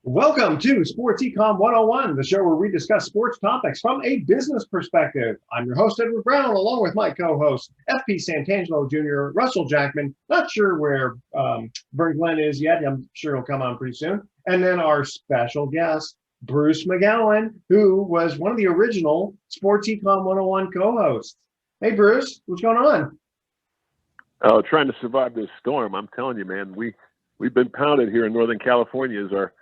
Welcome to Sports Econ 101, the show where we discuss sports topics from a business perspective. I'm your host, Edward Brown, along with my co-host, FP Santangelo Jr., Russell Jackman. Not sure where Vern Glenn is yet. I'm sure he'll come on pretty soon. And then our special guest, Bruce Macgowan, who was one of the original Sports Econ 101 co-hosts. Hey, Bruce, what's going on? Oh, trying to survive this storm. I'm telling you, man, we've been pounded here in Northern California, as our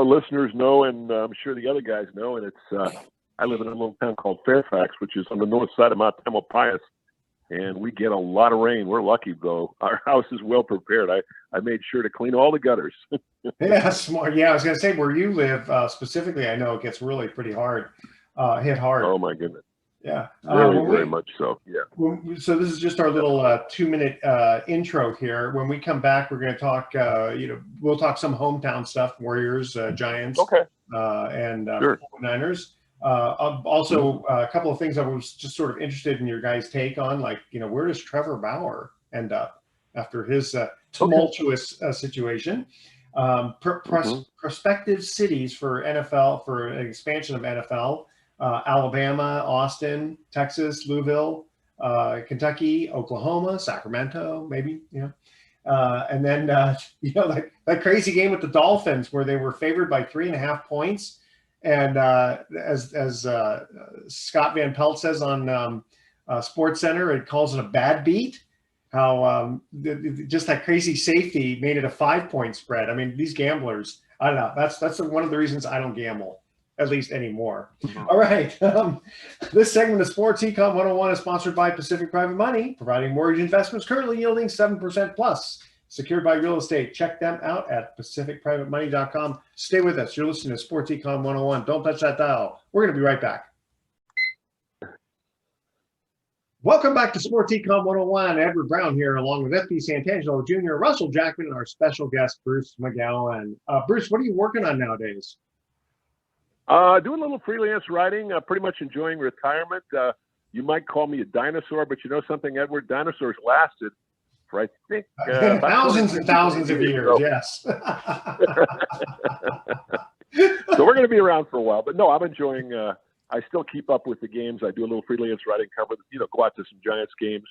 listeners know, and I'm sure the other guys know. And it's I live in a little town called Fairfax, which is on the north side of Mount Tamalpais, and we get a lot of rain. We're lucky, though. Our house is well prepared. I made sure to clean all the gutters. Yeah, smart. Yeah, I was going to say where you live specifically. I know it gets really pretty hard, hit hard. Oh my goodness. Yeah, very much so. Yeah. So this is just our little 2-minute intro here. When we come back, we're going to talk. We'll talk some hometown stuff: Warriors, Giants, Okay. And Sure. 49ers. Also, a couple of things I was just sort of interested in your guys' take on, like where does Trevor Bauer end up after his tumultuous situation? Prospective cities for NFL for an expansion of NFL. Alabama, Austin, Texas, Louisville, Kentucky, Oklahoma, Sacramento, maybe, and then, like that crazy game with the Dolphins where they were favored by 3.5 points. And as Scott Van Pelt says on Sports Center, it calls it a bad beat. How just that crazy safety made it a 5-point spread. I mean, these gamblers, I don't know. That's one of the reasons I don't gamble, at least anymore. All right. This segment of Sports Econ 101 is sponsored by Pacific Private Money, providing mortgage investments currently yielding 7% plus, secured by real estate. Check them out at pacificprivatemoney.com. Stay with us. You're listening to Sports Econ 101. Don't touch that dial. We're going to be right back. Welcome back to Sports Econ 101. Edward Brown here, along with FP Santangelo Jr., Russell Jackman, and our special guest, Bruce Macgowan. Bruce, what are you working on nowadays? Doing a little freelance writing, pretty much enjoying retirement. You might call me a dinosaur, but you know something, Edward? Dinosaurs lasted for, I think, thousands and thousands of years, so. Yes. So we're going to be around for a while. But no, I'm enjoying, I still keep up with the games. I do a little freelance writing, cover, go out to some Giants games.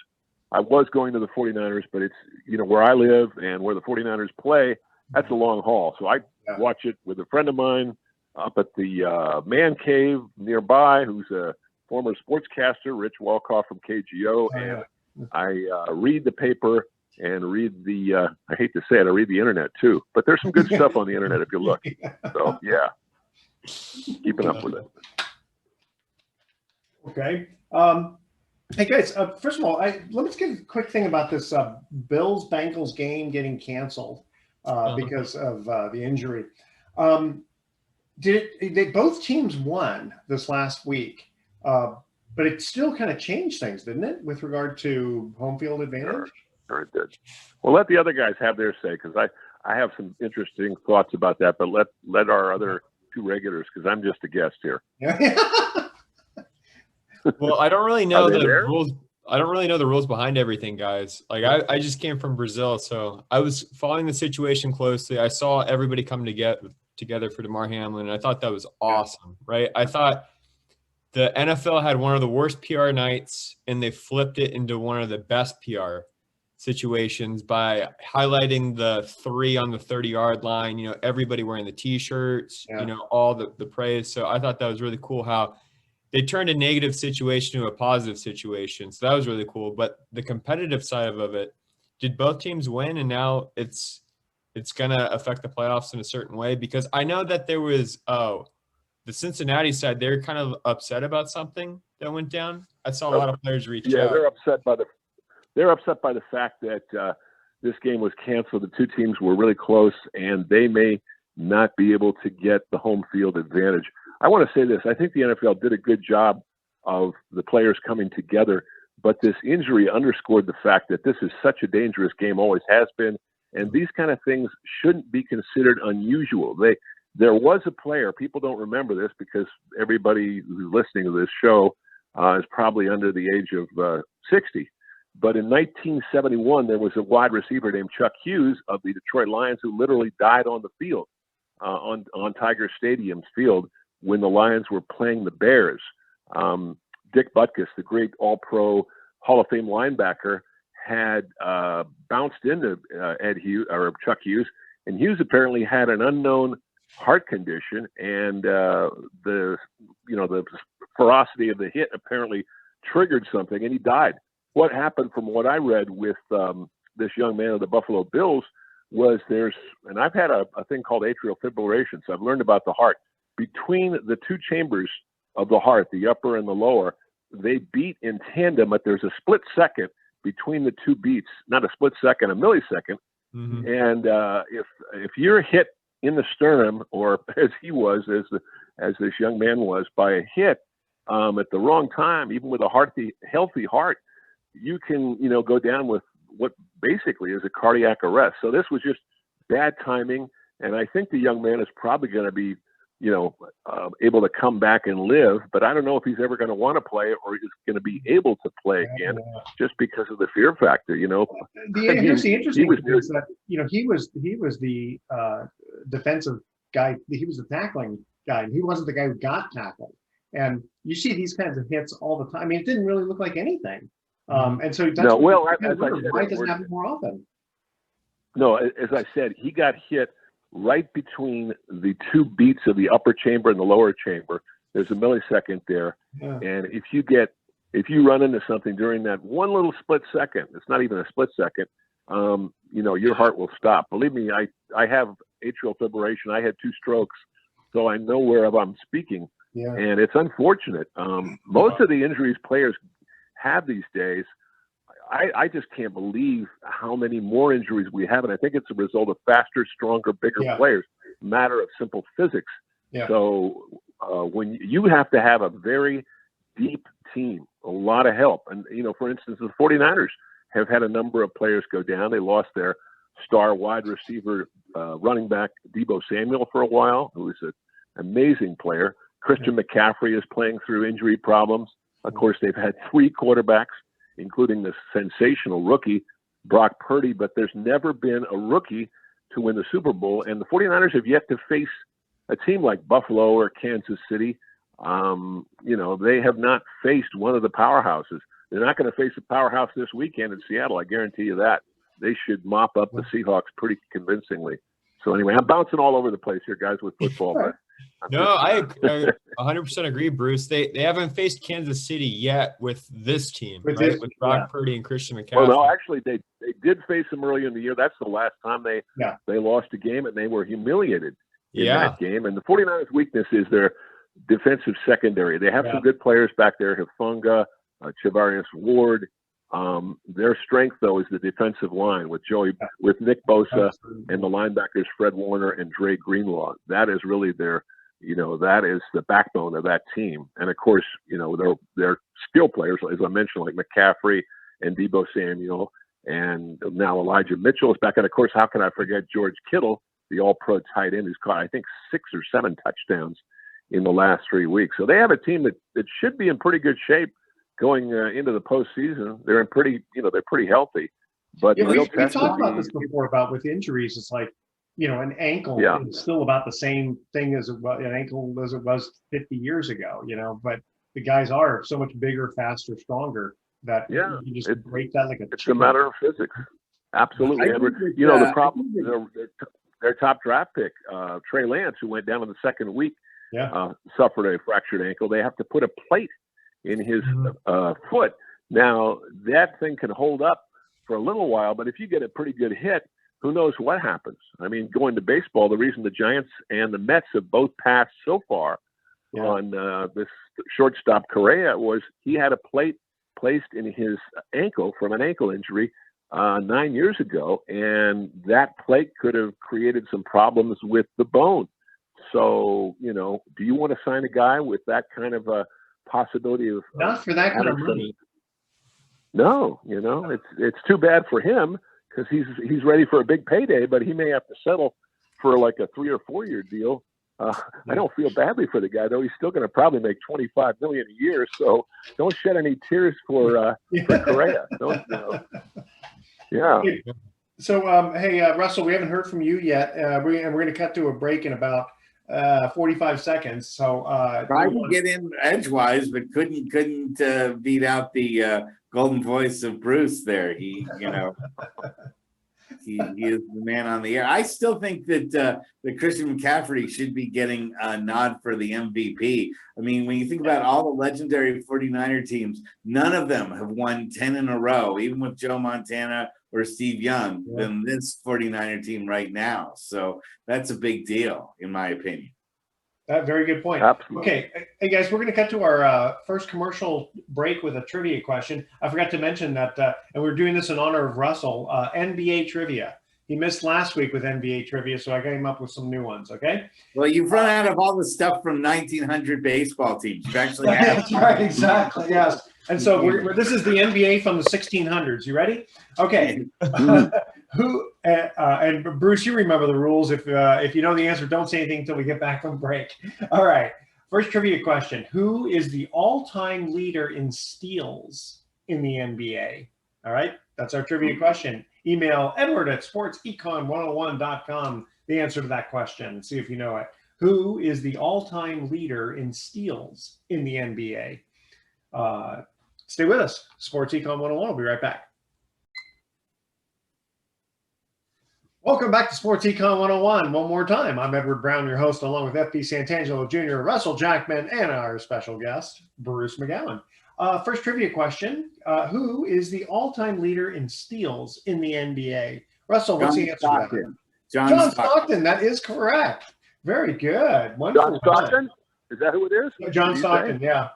I was going to the 49ers, but it's, where I live and where the 49ers play, that's a long haul. So I watch it with a friend of mine up at the man cave nearby, who's a former sportscaster, Rich Walkoff from KGO. And I read the paper and read the, I hate to say it, I read the internet too. But there's some good stuff on the internet if you look. So, yeah, keeping up with it. Okay. Hey, guys, first of all, let's get a quick thing about this Bills-Bengals game getting canceled because of the injury. Both teams won this last week, but it still kind of changed things, didn't it, with regard to home field advantage? Sure it did. Well, let the other guys have their say, because I have some interesting thoughts about that, but let our other two regulars, because I'm just a guest here. Well, I don't really know the rules. I don't really know the rules behind everything, guys. Like I just came from Brazil, so I was following the situation closely. I saw everybody come together for DeMar Hamlin, and I thought that was awesome, right? I thought the NFL had one of the worst PR nights, and they flipped it into one of the best PR situations by highlighting the 3 on the 30-yard line, everybody wearing the T-shirts, all the praise. So I thought that was really cool how they turned a negative situation to a positive situation. So that was really cool. But the competitive side of it, did both teams win? And now it's going to affect the playoffs in a certain way, because I know that there was, the Cincinnati side, they're kind of upset about something that went down. I saw a lot of players reach out. Yeah, they're upset by the fact that this game was canceled. The two teams were really close, and they may not be able to get the home field advantage. I want to say this. I think the NFL did a good job of the players coming together, but this injury underscored the fact that this is such a dangerous game, always has been, and these kind of things shouldn't be considered unusual. There was a player, people don't remember this because everybody who's listening to this show is probably under the age of 60, but in 1971, there was a wide receiver named Chuck Hughes of the Detroit Lions who literally died on the field. on Tiger Stadium's field when the Lions were playing the Bears. Dick Butkus, the great All-Pro Hall of Fame linebacker, had bounced into Ed Hughes or Chuck Hughes, and Hughes apparently had an unknown heart condition, and the ferocity of the hit apparently triggered something, and he died. What happened, from what I read with this young man of the Buffalo Bills, was and I've had a thing called atrial fibrillation, so I've learned about the heart. Between the two chambers of the heart, the upper and the lower, they beat in tandem, but there's a split second between the two beats, not a split second, a millisecond. Mm-hmm. And if you're hit in the sternum, or as he was, as this young man was, by a hit at the wrong time, even with a healthy heart, you can, go down with what basically is a cardiac arrest. So this was just bad timing, and I think the young man is probably going to be, able to come back and live, but I don't know if he's ever going to want to play or is going to be able to play again, just because of the fear factor. Here's the interesting thing is that he was the defensive guy. He was the tackling guy, and he wasn't the guy who got tackled. And you see these kinds of hits all the time. I mean, it didn't really look like anything. And so that's why it doesn't happen more often. No, as I said, he got hit right between the two beats of the upper chamber and the lower chamber. There's a millisecond there. Yeah. And if you run into something during that one little split second, it's not even a split second, your heart will stop. Believe me, I have atrial fibrillation. I had 2 strokes, so I know where I'm speaking. Yeah. And it's unfortunate. Most of the injuries players have these days, I just can't believe how many more injuries we have, and I think it's a result of faster, stronger, bigger players. Matter of simple physics. Yeah. So when you have to have a very deep team, a lot of help, and for instance, the 49ers have had a number of players go down. They lost their star wide receiver, running back Deebo Samuel for a while, who is an amazing player. Christian McCaffrey is playing through injury problems. Of course, they've had 3 quarterbacks, including the sensational rookie, Brock Purdy, but there's never been a rookie to win the Super Bowl. And the 49ers have yet to face a team like Buffalo or Kansas City. They have not faced one of the powerhouses. They're not going to face a powerhouse this weekend in Seattle, I guarantee you that. They should mop up the Seahawks pretty convincingly. So anyway, I'm bouncing all over the place here, guys, with football. But I 100% agree, Bruce. They haven't faced Kansas City yet with this team, with Brock Purdy and Christian McCaffrey. Well, no, actually, they did face them early in the year. That's the last time they lost a game, and they were humiliated in that game. And the 49ers' weakness is their defensive secondary. They have some good players back there, Hufanga, Charvarius Ward. Their strength, though, is the defensive line with Nick Bosa and the linebackers Fred Warner and Dre Greenlaw. That is really that is the backbone of that team. And of course, their skill players, as I mentioned, like McCaffrey and Deebo Samuel, and now Elijah Mitchell is back. And of course, how can I forget George Kittle, the All-Pro tight end, who's caught I think 6 or 7 touchdowns in the last 3 weeks. So they have a team that should be in pretty good shape going into the postseason. They're pretty healthy. But we talked about this before about with injuries. It's like, an ankle is still about the same thing as it was 50 years ago, but the guys are so much bigger, faster, stronger that you just break that like it's a matter of physics. Absolutely. The problem, their top draft pick, Trey Lance, who went down in the second week, suffered a fractured ankle. They have to put a plate in his foot. Now, that thing can hold up for a little while, but if you get a pretty good hit, who knows what happens? I mean, going to baseball, the reason the Giants and the Mets have both passed so far on this shortstop Correa was he had a plate placed in his ankle from an ankle injury 9 years ago, and that plate could have created some problems with the bone. So, do you want to sign a guy with that kind of a possibility of not for that kind of money? No, it's too bad for him because he's ready for a big payday, but he may have to settle for like a 3 or 4 year deal. I don't feel badly for the guy, though. He's still going to probably make $25 million a year. So don't shed any tears for Correa. So, hey, Russell, we haven't heard from you yet. We're going to cut to a break in about 45 seconds. So, tried to get in edgewise, but couldn't beat out the golden voice of Bruce there. He, he is the man on the air. I still think that Christian McCaffrey should be getting a nod for the MVP. I mean, when you think about all the legendary 49er teams, none of them have won 10 in a row, even with Joe Montana or Steve Young, than this 49er team right now. So that's a big deal, in my opinion. Very good point. Absolutely. Okay, hey guys, we're going to cut to our first commercial break with a trivia question. I forgot to mention that, and we're doing this in honor of Russell, NBA trivia. He missed last week with NBA trivia, so I got him up with some new ones, okay? Well, you've run out of all the stuff from 1900 baseball teams. You've actually That's right, exactly, yes. And so this is the NBA from the 1600s. You ready? Okay. Who and Bruce, you remember the rules. If you know the answer, don't say anything until we get back from break. All right. First trivia question: who is the all-time leader in steals in the NBA? All right, that's our trivia question. Email edward@sportsecon101.com the answer to that question. See if you know it. Who is the all-time leader in steals in the NBA? Stay with us. Sports Econ 101. We'll be right back. Welcome back to Sports Econ 101. One more time, I'm Edward Brown, your host, along with FP Santangelo Jr., Russell Jackman, and our special guest, Bruce Macgowan. First trivia question. Who is the all-time leader in steals in the NBA? Russell, what's the answer to that? John Stockton. That is correct. Very good. Wonderful. John Stockton? Is that who it is? John Stockton, yeah.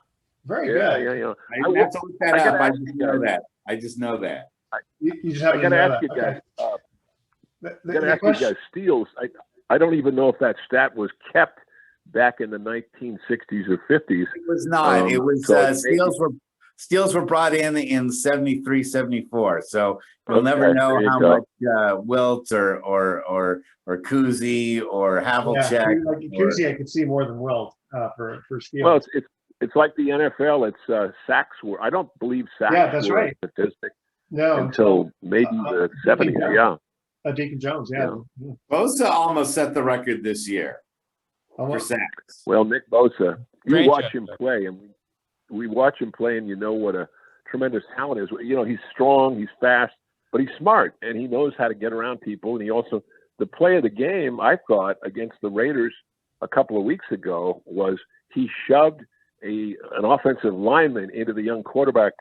Very good. Yeah. I have to look that up. I just know that. I just know that. You just have to know that. You guys. I got to ask you guys, steals. I don't even know if that stat was kept back in the 1960s or 50s. It was not. It was steals were brought in 73, 74. So you'll never know how much Wilt or Kuzi or Havlicek. Yeah, like Kuzi, I could see more than Wilt for steals. Well, it's like the NFL. It's sacks were. I don't believe sacks were a statistic. No, until maybe the 70s. Yeah. Deacon Jones, yeah. Bosa almost set the record this year for sacks. Well, Nick Bosa, you watch him play, and we watch him play, and you know what a tremendous talent is. You know, he's strong, he's fast, but he's smart, and he knows how to get around people. And he also, the play of the game, I thought, against the Raiders a couple of weeks ago was he shoved an offensive lineman into the young quarterback,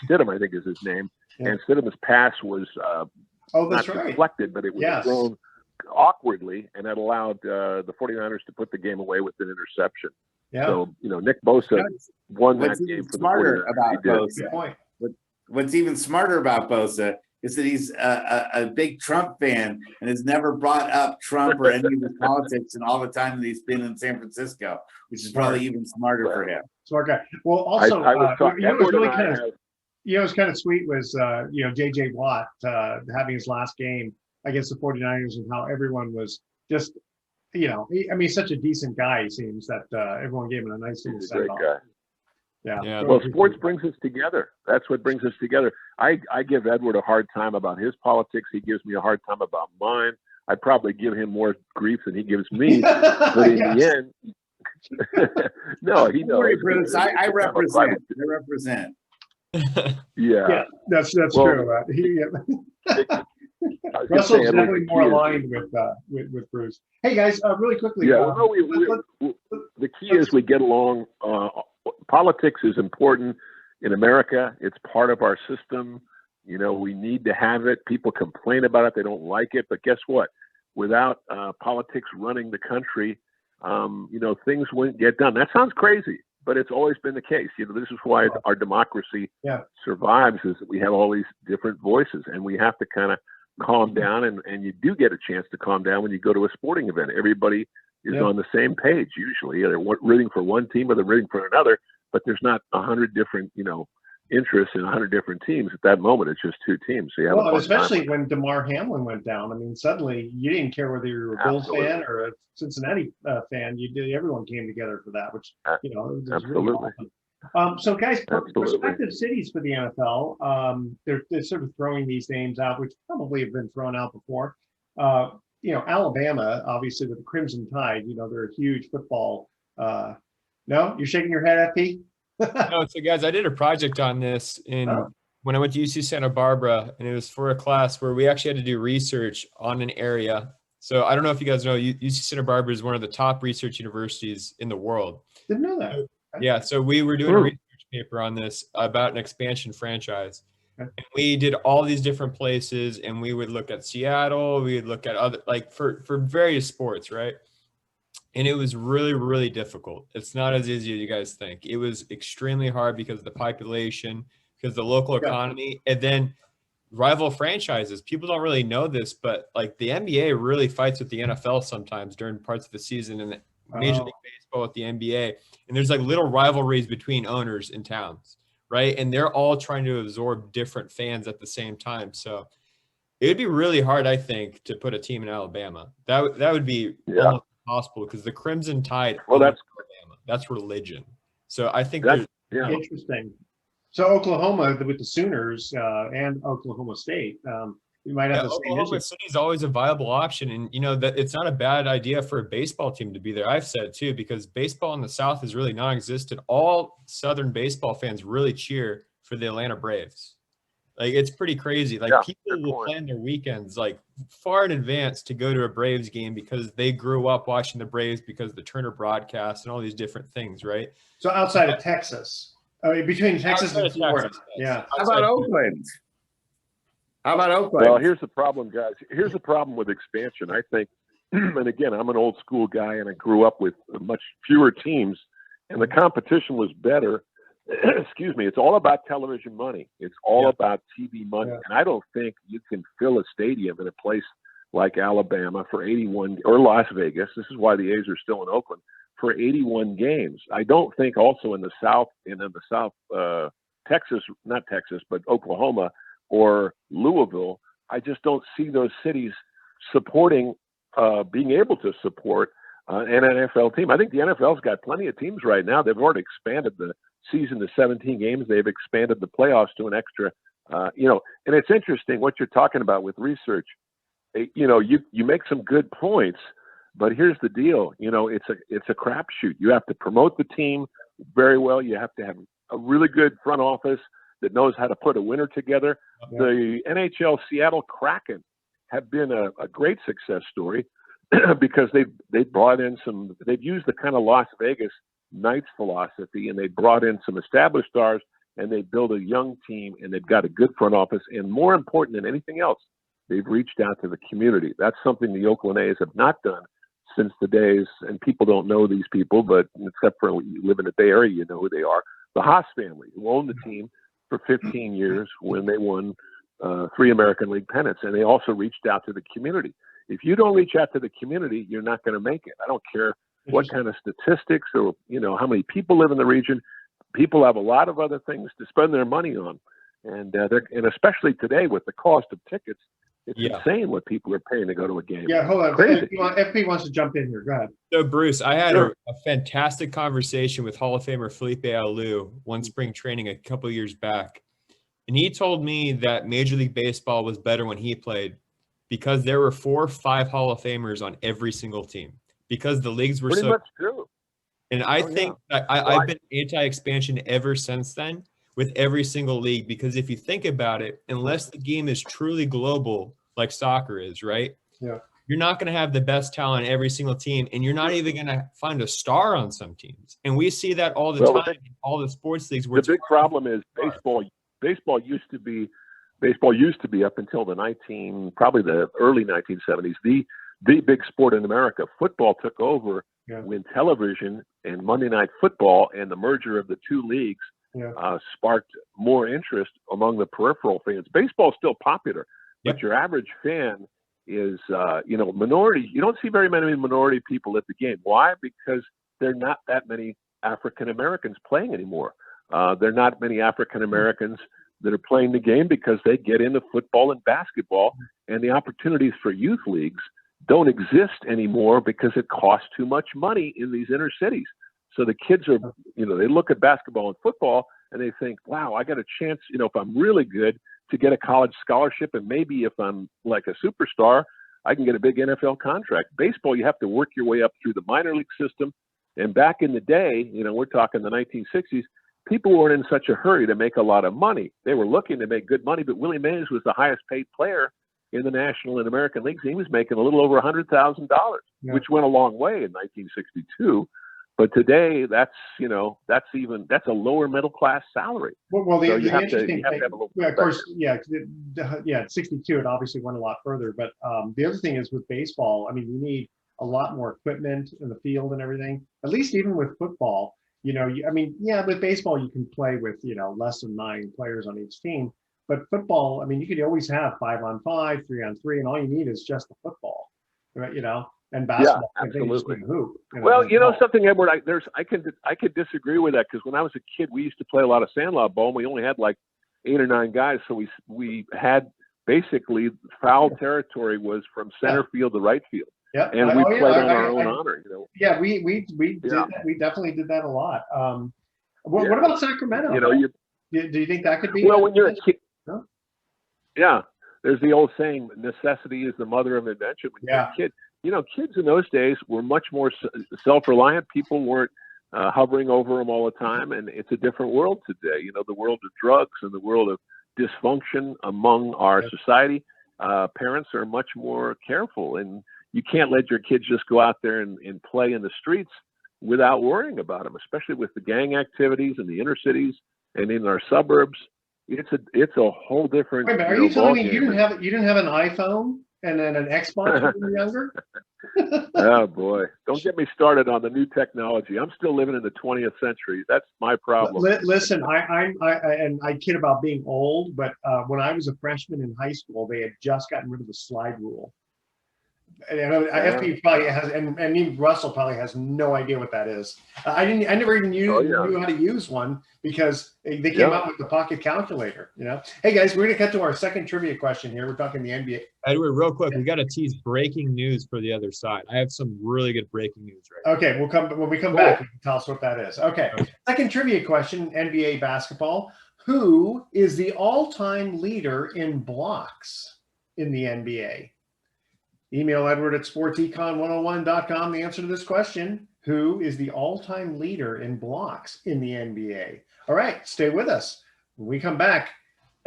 Stidham, I think is his name, and Stidham's pass was that's not right. deflected, but it was thrown awkwardly, and that allowed the 49ers to put the game away with an interception. Yeah. So, Nick Bosa won that game for the 49ers. What's even smarter about Bosa is that he's a big Trump fan and has never brought up Trump or any of his politics in all the time that he's been in San Francisco, which is probably even smarter for him. Smart guy. Well, also, was kind of sweet was, J.J. Watt having his last game against the 49ers and how everyone was just, he's such a decent guy, he seems, that everyone gave him a nice little send off. Yeah. Well, sports brings us together. That's what brings us together. I give Edward a hard time about his politics. He gives me a hard time about mine. I probably give him more grief than he gives me. But in the end, no, he knows. I represent. Yeah, that's true. Russell's definitely more aligned with Bruce. Hey guys, really quickly. The key is we get along. Politics is important in America. It's part of our system. We need to have it. People complain about it; they don't like it. But guess what? Without politics running the country, things wouldn't get done. That sounds crazy, but it's always been the case. This is why our democracy survives, is that we have all these different voices, and we have to kind of calm down. And you do get a chance to calm down when you go to a sporting event. Everybody is on the same page usually. They're rooting for one team or they're rooting for another, but there's not 100 different, interests in 100 different teams at that moment. It's just two teams. So you have especially when DeMar Hamlin went down. I mean, suddenly you didn't care whether you were a Bills fan or a Cincinnati fan. Everyone came together for that, which it was absolutely. really awesome. So, guys, Absolutely. prospective cities for the NFL, they're sort of throwing these names out, which probably have been thrown out before. Alabama, obviously, with the Crimson Tide, they're a huge football. No, you're shaking your head, FP? No, so guys, I did a project on this when I went to UC Santa Barbara, and it was for a class where we actually had to do research on an area. So I don't know if you guys know, UC Santa Barbara is one of the top research universities in the world. Didn't know that. Yeah, so we were doing a research paper on this about an expansion franchise. And we did all these different places, and we would look at Seattle, we would look at other, like for various sports, right? And it was really, really difficult. It's not as easy as you guys think. It was extremely hard because of the population, because of the local economy, and then rival franchises. People don't really know this, but like the NBA really fights with the NFL sometimes during parts of the season, and Major League Baseball with the NBA. And there's like little rivalries between owners in towns, right? And they're all trying to absorb different fans at the same time. So it would be really hard, I think, to put a team in Alabama. That would be almost impossible because the Crimson Tide. Well, that's Alabama. That's religion. So I think that's interesting. So Oklahoma with the Sooners and Oklahoma State, you might have the same Oklahoma City is always a viable option, and that it's not a bad idea for a baseball team to be there. I've said too, because baseball in the South is really non-existent. All Southern baseball fans really cheer for the Atlanta Braves. Like, it's pretty crazy. Like, people will plan their weekends like far in advance to go to a Braves game because they grew up watching the Braves because of the Turner broadcast and all these different things, right? So outside of Texas, between Texas and Florida, How about Oakland? Well, here's the problem, guys. Here's the problem with expansion. I think, and again, I'm an old school guy, and I grew up with much fewer teams, and the competition was better. Excuse me. It's all about television money. It's all about TV money. And I don't think you can fill a stadium in a place like Alabama for 81 or Las Vegas. This is why the A's are still in Oakland for 81 games. I don't think also in the South and in the South, Texas, not Texas, but Oklahoma or Louisville. I just don't see those cities supporting, being able to support an NFL team. I think the NFL's got plenty of teams right now. They've already expanded the season to 17 games. They've expanded the playoffs to an extra, and it's interesting what you're talking about with research. You make some good points, but here's the deal. It's a crapshoot. You have to promote the team very well. You have to have a really good front office that knows how to put a winner together. The NHL Seattle Kraken have been a great success story because they've brought in they've used the kind of Las Vegas Knights philosophy, and they brought in some established stars, and they built a young team, and they've got a good front office, and more important than anything else, they've reached out to the community. That's something the Oakland A's have not done since the days, and people don't know these people, but except for when you live in the Bay Area, you know who they are. The Haas family, who owned the team for 15 years when they won 3 American League pennants, and they also reached out to the community. If you don't reach out to the community, you're not going to make it. I don't care what kind of statistics or how many people live in the region. People have a lot of other things to spend their money on, and especially today with the cost of tickets, it's insane what people are paying to go to a game. Yeah, hold on. Crazy. FP wants to jump in here. Go ahead. So, Bruce, I had a fantastic conversation with Hall of Famer Felipe Alou one spring training a couple years back, and he told me that Major League Baseball was better when he played because there were 4 or 5 Hall of Famers on every single team because the leagues were pretty much true. And I think I've been anti-expansion ever since then with every single league, because if you think about it, unless the game is truly global like soccer is, right? Yeah. You're not going to have the best talent in every single team, and you're not even going to find a star on some teams. And we see that all the time in all the sports leagues. The big problem is baseball. Baseball used to be up until probably the early 1970s, the big sport in America. Football took over when television and Monday Night Football and the merger of the 2 leagues sparked more interest among the peripheral fans. Baseball is still popular, but your average fan is, minority. You don't see very many minority people at the game. Why? Because there are not that many African Americans playing anymore. There are not many African Americans that are playing the game because they get into football and basketball, and the opportunities for youth leagues don't exist anymore because it costs too much money in these inner cities. So the kids are, they look at basketball and football and they think, wow, I got a chance, if I'm really good, to get a college scholarship, and maybe if I'm like a superstar, I can get a big NFL contract. Baseball, you have to work your way up through the minor league system. And back in the day, we're talking the 1960s, people weren't in such a hurry to make a lot of money. They were looking to make good money, but Willie Mays was the highest paid player in the National and American Leagues. He was making a little over $100,000, which went a long way in 1962. But today, that's a lower middle class salary. Well, so the you have interesting to thing, have a little. of course, at 62, it obviously went a lot further. But the other thing is with baseball, I mean, you need a lot more equipment in the field and everything. At least even with football, with baseball you can play with less than 9 players on each team. But football, I mean, you could always have 5-on-5, 3-on-3, and all you need is just the football, right? And basketball, absolutely. Hoop. Well, something, Edward, I could disagree with that, because when I was a kid, we used to play a lot of sandlot ball, and we only had like 8 or 9 guys, so we had basically foul territory was from center field to right field. Yeah, and we played on our own honor. Yeah, we did that. We definitely did that a lot. What about Sacramento? Do you think that could be? Well, when you're a kid, yeah. There's the old saying, necessity is the mother of invention. When you're a kid, kids in those days were much more self-reliant. People weren't hovering over them all the time, and it's a different world today. The world of drugs and the world of dysfunction among our society. Parents are much more careful, and you can't let your kids just go out there and play in the streets without worrying about them, especially with the gang activities in the inner cities and in our suburbs. It's a whole different. Wait a minute, are you telling me you didn't have an iPhone and then an Xbox when you were younger? Oh boy, don't get me started on the new technology. I'm still living in the 20th century. That's my problem. Listen, I kid about being old, but when I was a freshman in high school, they had just gotten rid of the slide rule. And FP probably has, and even Russell probably has no idea what that is. I never even knew how to use one, because they came out with the pocket calculator. Hey guys, we're gonna cut to our second trivia question here. We're talking the NBA. Edward, real quick, we got to tease breaking news for the other side. I have some really good breaking news right now. Okay, when we come back, you can tell us what that is. Okay. Second trivia question: NBA basketball. Who is the all-time leader in blocks in the NBA? Email Edward at sportsecon101.com the answer to this question. Who is the all-time leader in blocks in the NBA? All right, stay with us. When we come back,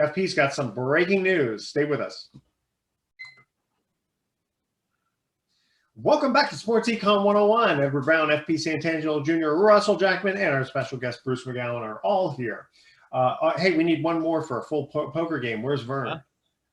FP's got some breaking news. Stay with us. Welcome back to Sports Econ 101. Edward Brown, FP Santangelo Jr., Russell Jackman, and our special guest, Bruce Macgowan, are all here. Hey, we need one more for a full poker game. Where's Vern?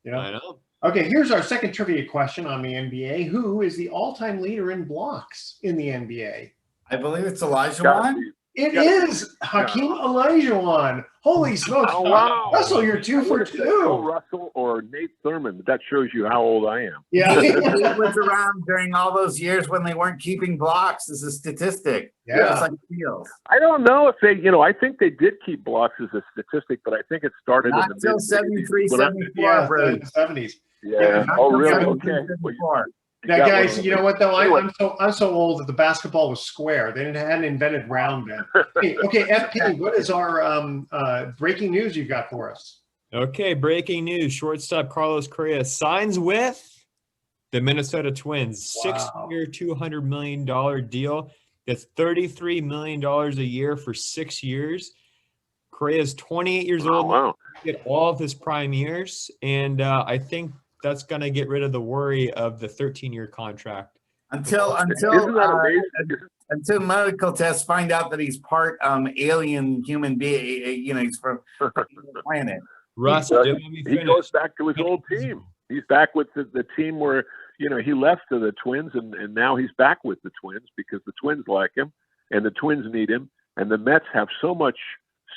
I know. Okay, here's our second trivia question on the NBA. Who is the all-time leader in blocks in the NBA? I believe it's Olajuwon. It is Hakeem Olajuwon. Holy smokes. Oh, wow. Russell, you're 2 for 2. Russell or Nate Thurman. That shows you how old I am. Yeah. He was around during all those years when they weren't keeping blocks as a statistic. Yeah. Just like Fields. I don't know if they, I think they did keep blocks as a statistic, but I think it started Not in the until 73, 74. Yeah, in the 70s. Yeah. Oh, really? Okay. Now, guys, you know what though? I'm so old that the basketball was square. They hadn't invented round then. Okay, FP, what is our breaking news you've got for us? Okay, breaking news: shortstop Carlos Correa signs with the Minnesota Twins. Wow. 6-year, $200 million deal. That's $33 million a year for 6 years. Correa is 28 years old. Wow. Get all of his prime years, and I think that's going to get rid of the worry of the 13-year contract. Until medical tests find out that he's part alien human being, he's from the planet. Russ, he goes back to his old team. He's back with the team where, he left to the Twins, and now he's back with the Twins because the Twins like him and the Twins need him. And the Mets have so much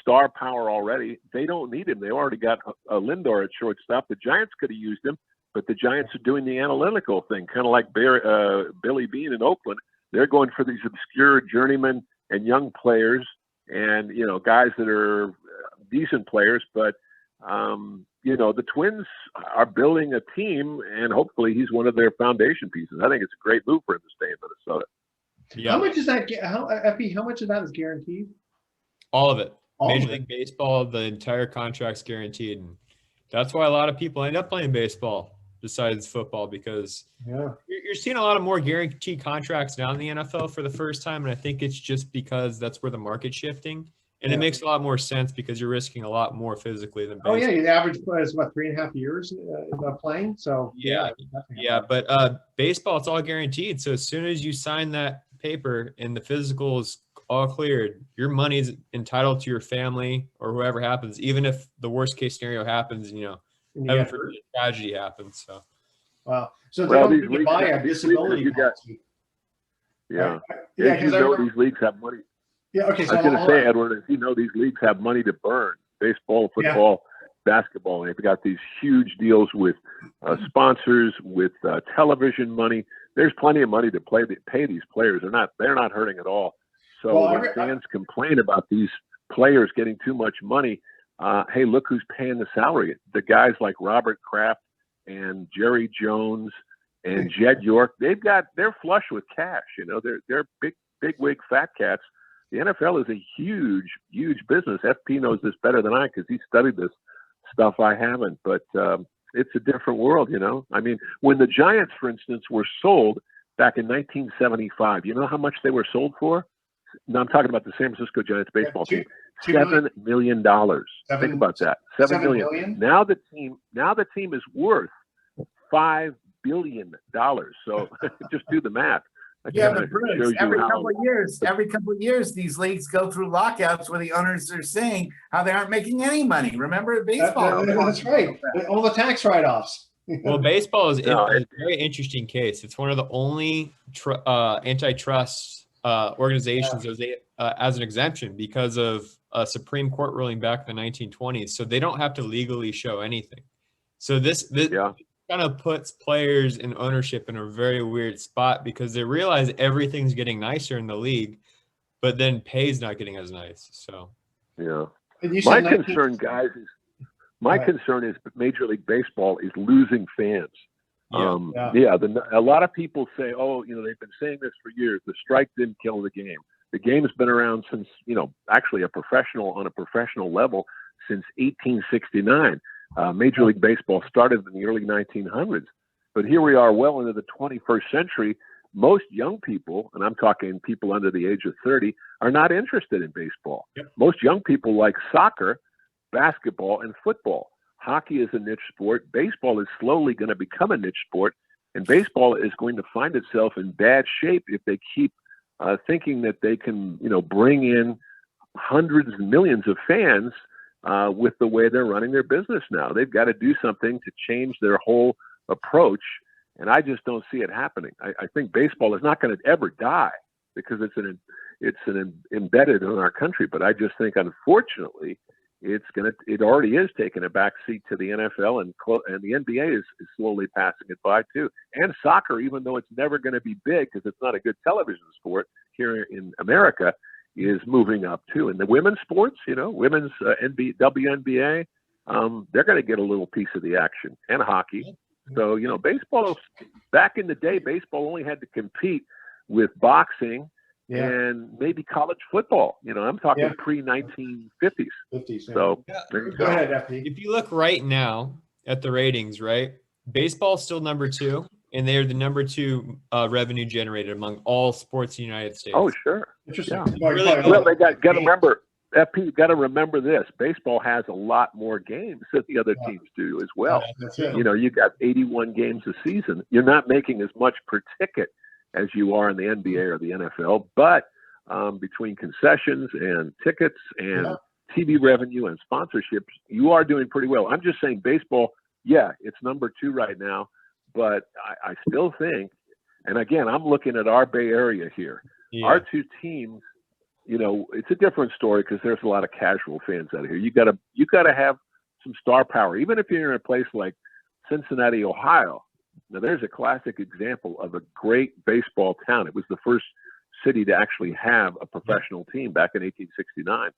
star power already. They don't need him. They already got Lindor at shortstop. The Giants could have used him, but the Giants are doing the analytical thing, kind of like Billy Beane in Oakland. They're going for these obscure journeymen and young players and, guys that are decent players. But, the Twins are building a team, and hopefully he's one of their foundation pieces. I think it's a great move for him to stay in Minnesota. Yeah. How much is that? FP, how much of that is guaranteed? All of it. All Major of it. League Baseball, the entire contract's guaranteed. And that's why a lot of people end up playing baseball besides football, because you're seeing a lot of more guaranteed contracts now in the NFL for the first time. And I think it's just because that's where the market's shifting. And it makes a lot more sense because you're risking a lot more physically than baseball. Oh, yeah. The average player is, what, 3.5 years playing? So, But baseball, it's all guaranteed. So as soon as you sign that paper and the physical is all cleared, your money's entitled to your family or whoever happens, even if the worst case scenario happens, heaven forbid a tragedy happens. So, wow. So they don't need to buy a disability policy. Yeah. Yeah, because these leagues have money. Yeah, okay. So I was going to say, Edward, these leagues have money to burn. Baseball, football, basketball. They've got these huge deals with sponsors, with television money. There's plenty of money to pay these players. They're not hurting at all. So when fans complain about these players getting too much money, hey, look who's paying the salary. The guys like Robert Kraft and Jerry Jones and Jed York, they're flush with cash. They're big wig fat cats. The NFL is a huge, huge business. FP knows this better than I because he studied this stuff. I haven't, but it's a different world, I mean, when the Giants, for instance, were sold back in 1975, you know how much they were sold for? No, I'm talking about the San Francisco Giants baseball team. $7 million. Think about that. $7 million. Now the team is worth $5 billion. So just do the math. But Bruce, every couple of years, these leagues go through lockouts where the owners are saying how they aren't making any money. Remember baseball? That's right. All the tax write-offs. Well, baseball is a very interesting case. It's one of the only antitrust organizations as an exemption because of a Supreme Court ruling back in the 1920s. So they don't have to legally show anything. So this kind of puts players and ownership in a very weird spot because they realize everything's getting nicer in the league, but then pay's not getting as nice. So my concern, guys, is Major League Baseball is losing fans. A lot of people say, they've been saying this for years. The strike didn't kill the game. The game's been around since, actually on a professional level since 1869. Major League Baseball started in the early 1900s, but here we are well into the 21st century. Most young people, and I'm talking people under the age of 30, are not interested in baseball. Most young people like soccer, basketball, and football. Hockey is a niche sport. Baseball is slowly going to become a niche sport, and baseball is going to find itself in bad shape if they keep thinking that they can, bring in hundreds and millions of fans with the way they're running their business now. They've got to do something to change their whole approach, and I just don't see it happening. I think baseball is not going to ever die because it's embedded in our country, but I just think, unfortunately, it already is taking a back seat to the NFL, and the NBA is slowly passing it by too. And soccer, even though it's never going to be big because it's not a good television sport here in America, is moving up too. And the women's sports, women's WNBA, they're going to get a little piece of the action, and hockey. So, baseball, back in the day, baseball only had to compete with boxing and maybe college football. I'm talking pre-1950s. So go ahead, FP. If you look right now at the ratings, right, baseball's still number 2, and they're the number 2 revenue generated among all sports in the United States. Oh, sure. Interesting. Yeah. Well, they got to remember, FP, you got to remember this. Baseball has a lot more games than the other teams do as well. You got 81 games a season. You're not making as much per ticket as you are in the NBA or the NFL, but between concessions and tickets and TV revenue and sponsorships, you are doing pretty well. I'm just saying baseball, it's number 2 right now, but I still think, and again, I'm looking at our Bay Area here. Our 2 teams, it's a different story because there's a lot of casual fans out here. You got to have some star power, even if you're in a place like Cincinnati, Ohio. Now, there's a classic example of a great baseball town. It was the first city to actually have a professional team back in 1869.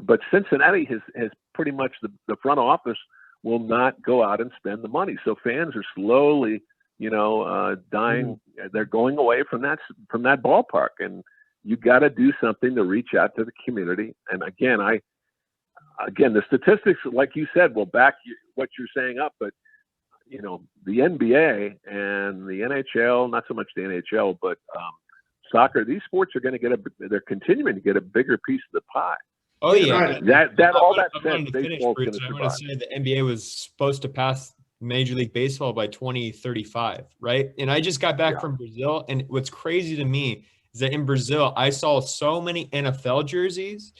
But Cincinnati has pretty much the front office will not go out and spend the money. So fans are slowly dying. They're going away from that ballpark, and you got to do something to reach out to the community. And again, the statistics, like you said, will back what you're saying up. But the NBA and the NHL, not so much the NHL, but soccer, these sports are going to they're continuing to get a bigger piece of the pie. Oh yeah, all that said, baseball's going to survive. I want to say the NBA was supposed to pass Major League Baseball by 2035, right? And I just got back from Brazil, and what's crazy to me is that in Brazil, I saw so many NFL jerseys.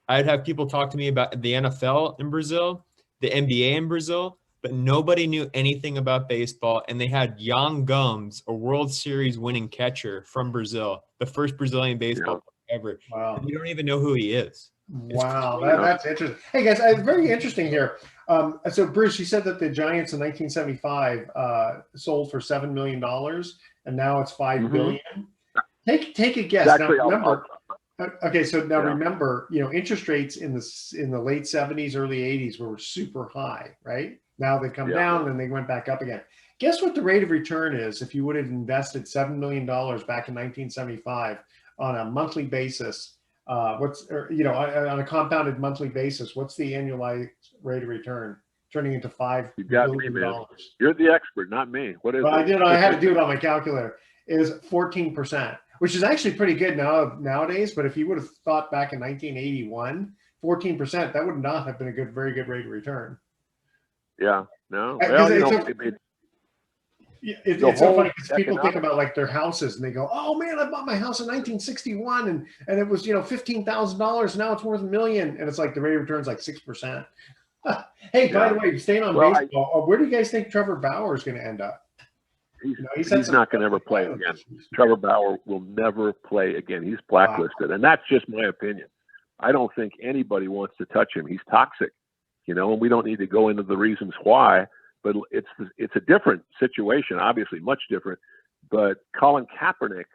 I'd have people talk to me about the NFL in Brazil, the NBA in Brazil, but nobody knew anything about baseball. And they had Jan Gomes, a World Series winning catcher from Brazil, the first Brazilian baseball player ever. Wow. And you don't even know who he is. Wow, that's interesting. Hey guys, very interesting here. So Bruce, you said that the Giants in 1975 sold for $7 million, and now it's $5 billion. Take a guess. Actually, now, remember, okay, so now remember, interest rates in the late 70s, early 80s were super high, right? Now they come down and they went back up again. Guess what the rate of return is if you would have invested $7 million back in 1975 on a monthly basis? On a compounded monthly basis, what's the annualized rate of return turning into $5 billion? You're the expert, not me. What is it? I had to do it on my calculator. It is 14%, which is actually pretty good nowadays. But if you would have thought back in 1981, 14%, that would not have been a very good rate of return. Yeah, no. Well, it's so funny because people think about like their houses and they go, "Oh man, I bought my house in 1961 and it was $15,000. Now it's worth $1 million." And it's like the rate of return is like 6%. Hey, by the way, staying on baseball, where do you guys think Trevor Bauer is going to end up? He's not going to ever play again. Trevor Bauer will never play again. He's blacklisted, and that's just my opinion. I don't think anybody wants to touch him. He's toxic, and we don't need to go into the reasons why. But it's a different situation, obviously much different. But Colin Kaepernick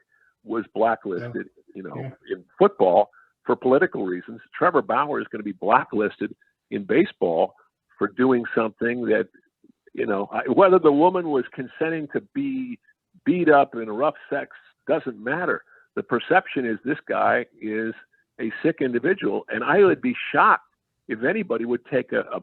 was blacklisted, in football for political reasons. Trevor Bauer is going to be blacklisted in baseball for doing something that, whether the woman was consenting to be beat up in rough sex doesn't matter. The perception is this guy is a sick individual, and I would be shocked if anybody would take a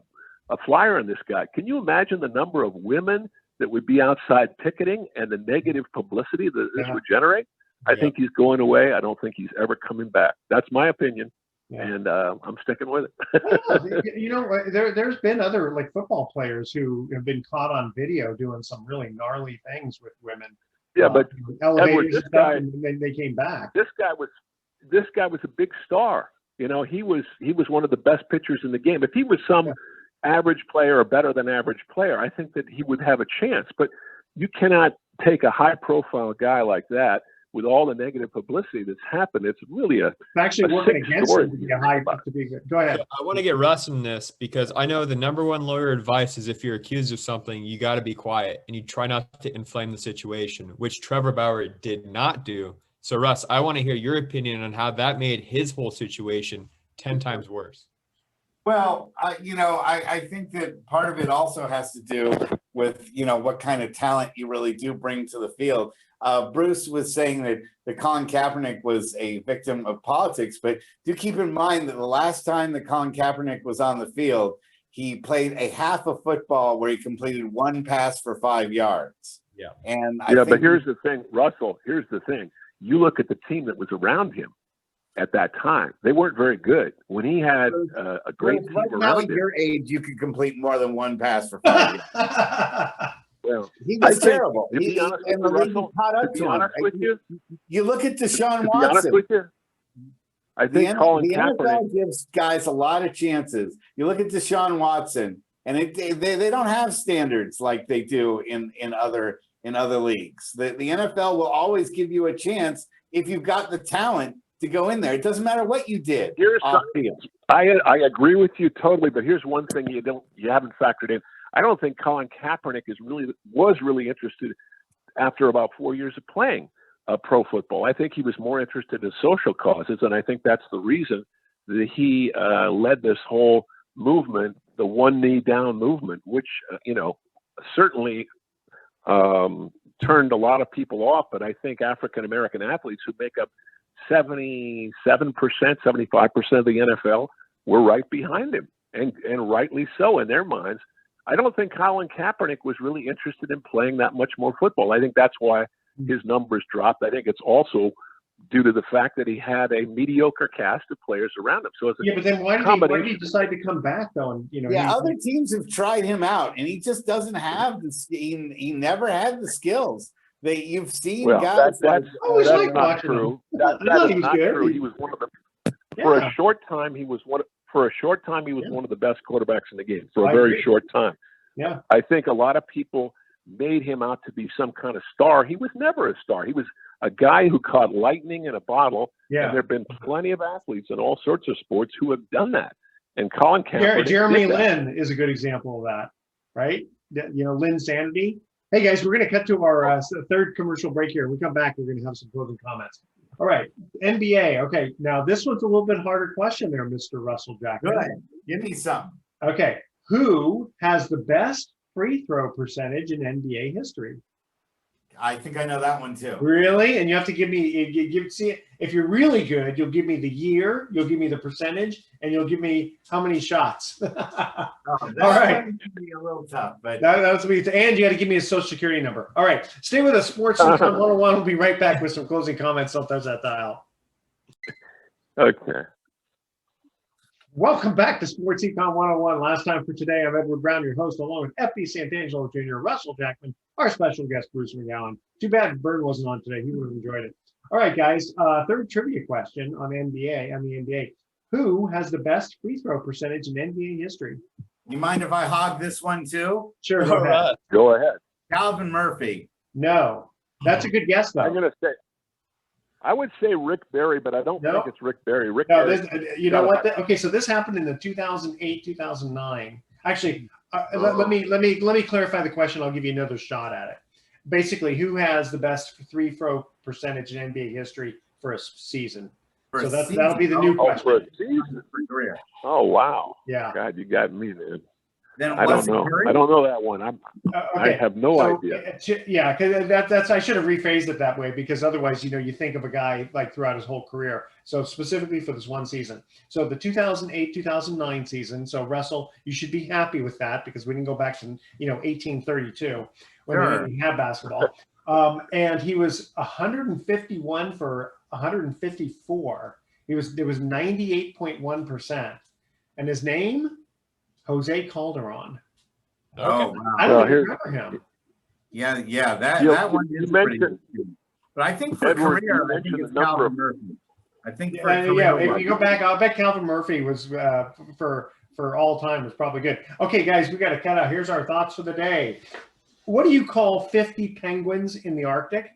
flyer on this guy. Can you imagine the number of women that would be outside picketing and the negative publicity that this would generate? I think he's going away. I don't think he's ever coming back. That's my opinion, and I'm sticking with it. There's been other like football players who have been caught on video doing some really gnarly things with women. Yeah, but Edward, this guy, and then they came back. This guy was a big star. He was one of the best pitchers in the game. If he was some average player or better than average player, I think that he would have a chance. But you cannot take a high profile guy like that with all the negative publicity that's happened. It's really actually working against him to be a high to be good. Go ahead. I want to get Russ in this because I know the number one lawyer advice is if you're accused of something, you got to be quiet and you try not to inflame the situation, which Trevor Bauer did not do. So Russ, I want to hear your opinion on how that made his whole situation 10 times worse. Well, I think that part of it also has to do with, what kind of talent you really do bring to the field. Bruce was saying that Colin Kaepernick was a victim of politics, but do keep in mind that the last time that Colin Kaepernick was on the field, he played a half of football where he completed one pass for 5 yards. Yeah. And but here's the thing, Russell, here's the thing. You look at the team that was around him at that time. They weren't very good. When he had a great team around him. At your age, you could complete more than one pass for 5 years. Well, he was terrible. To be honest with you, you look at Deshaun Watson. To be honest with you, I think Colin Kaepernick NFL gives guys a lot of chances. You look at Deshaun Watson, and they don't have standards like they do in other leagues. The NFL will always give you a chance if you've got the talent to go in there. It doesn't matter what you did. I agree with you totally, but here's one thing you haven't factored in. I don't think Colin Kaepernick was really interested after about 4 years of playing pro football. I think he was more interested in social causes, and I think that's the reason that he led this whole movement, the one knee down movement, which certainly turned a lot of people off, but I think African American athletes who make up 77%, 75% of the NFL were right behind him, and rightly so in their minds. I don't think Colin Kaepernick was really interested in playing that much more football. I think that's why his numbers dropped. I think it's also due to the fact that he had a mediocre cast of players around him. So but then why did he decide to come back though? And other teams have tried him out, and he just doesn't have the. He never had the skills. You've seen guys. That's not true. That is not true. He was one of the. For a short time, he was one. For a short time, he was one of the best quarterbacks in the game. For a very short time. Yeah. I think a lot of people made him out to be some kind of star. He was never a star. He was a guy who caught lightning in a bottle. Yeah. And there have been plenty of athletes in all sorts of sports who have done that. And Colin Kaepernick. Jeremy Lin is a good example of that, right? Lin Sanity. Hey guys, we're going to cut to our third commercial break here. When we come back, we're going to have some closing comments. All right, NBA. Okay, now this one's a little bit harder question there, Mr. Russell Jackman. Good. Give me some. Okay, who has the best free throw percentage in NBA history? I think I know that one too. Really? And you have to give me, see, if you're really good, you'll give me the year, you'll give me the percentage, and you'll give me how many shots. All right. Be a little tough, but that's what and you got to give me a social security number. All right. Stay with us. Sports Econ 101. We'll be right back with some closing comments. Don't touch that dial. Okay. Welcome back to Sports Econ 101. Last time for today, I'm Edward Brown, your host, along with F.B. Santangelo Jr., Russell Jackman, our special guest, Bruce Macgowan. Too bad Bird wasn't on today. He would have enjoyed it. All right, guys. Third trivia question on the NBA. Who has the best free throw percentage in NBA history? You mind if I hog this one too? Sure. Go ahead. Calvin Murphy. No. That's a good guess, though. I'm going to say, I would say Rick Barry, but I don't think it's Rick Barry. You know what? Okay, so this happened in the 2008, 2009. Actually, let me clarify the question. I'll give you another shot at it. Basically, who has the best free throw percentage in NBA history for a season? That'll be the new question. For a season? For career. Oh, wow. Yeah. God, you got me, man. Then I don't know. I don't know that one. I have no idea. Yeah, because that's I should have rephrased it that way, because otherwise, you think of a guy like throughout his whole career. So specifically for this one season. So the 2008-2009 season. So Russell, you should be happy with that, because we can go back to 1832 when they didn't have basketball. And he was 151 for 154. It was 98.1%. And his name, Jose Calderon. Oh, wow. I don't even remember him. Yeah, that one is pretty good. But I think for career, I think it's Calvin Murphy. I think if you go back, I'll bet Calvin Murphy was for all time was probably good. Okay, guys, we got to cut out. Here's our thoughts for the day. What do you call 50 penguins in the Arctic?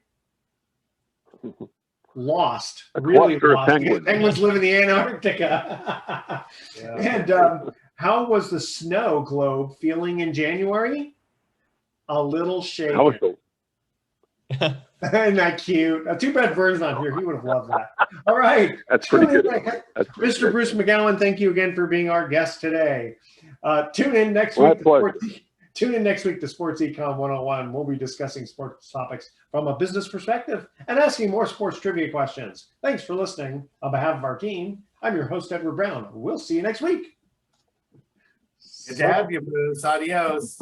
Lost. Really lost. Penguins live in the Antarctica. And how was the snow globe feeling in January? A little shaken. Isn't that cute? Too bad Vern's not here. He would have loved that. All right. That's pretty good. Mr. Bruce Macgowan, thank you again for being our guest today. Tune in next week. Tune in next week to Sports Econ 101. We'll be discussing sports topics from a business perspective and asking more sports trivia questions. Thanks for listening. On behalf of our team, I'm your host, Edward Brown. We'll see you next week. Good to have you, Bruce. Adios.